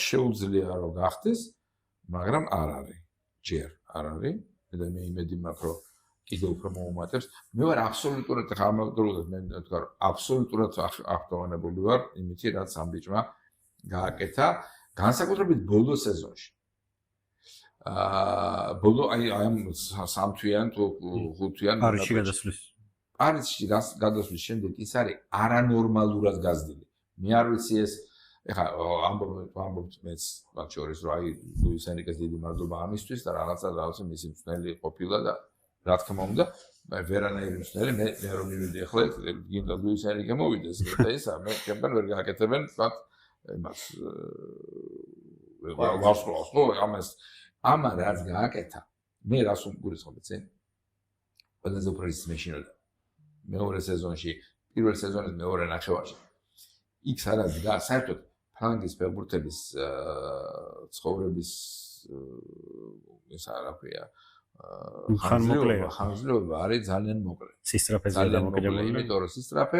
შეუძლია რომ გახდეს, მაგრამ არ არის. ჯერ არ არის. და მე იმედი მაქვს რომ კიდევ უფრო მოუმატებს. მე ვარ აბსოლუტურად ხალხმოდგრულად მე ვთქვა რომ აბსოლუტურად აქტუალებული ვარ იმითი რაც ამ ბიჭმა გააკეთა განსაკუთრებით ბოლო სეზონში. ბოლო აი ამ სამთვიან თუ ხუთვიან პარიზში გადასვლის. პარიზში გადასვლის შემდეგ ის არის არანორმალურად გაზრდილი. მე არ ვიცი ეს ეხლა ამბობთ მეც მათ შორის რომ აი ლუის ენრიკეს დიდი მადლობა ამისთვის და რაღაცა მისი მწნელი ყოფილა და რა თქმა უნდა ვერანაირი მწნელი მე რომ მივიდი ახლა გინდა ლუის ენრიკე მოვიდეს და ისა მე ჩემთან ვერ გააკეთებენ თქვა იმას ვარსკვლავს ნუ ამან რაც გააკეთა მე რას უგულისხმობ წინ ყველაზე უფრო ის მეშინოდა მეორე სეზონში პირველ სეზონის მეორე ნახევარში იქ სადაც საერთოდ ფრანგის ფეხბურთელის ცხოვრების ეს რა ქვია ხანმოკლეობა არის ძალიან მოკლე. სისტრაფეზე დამოკიდებული, იმიტომ რომ სისტრაფე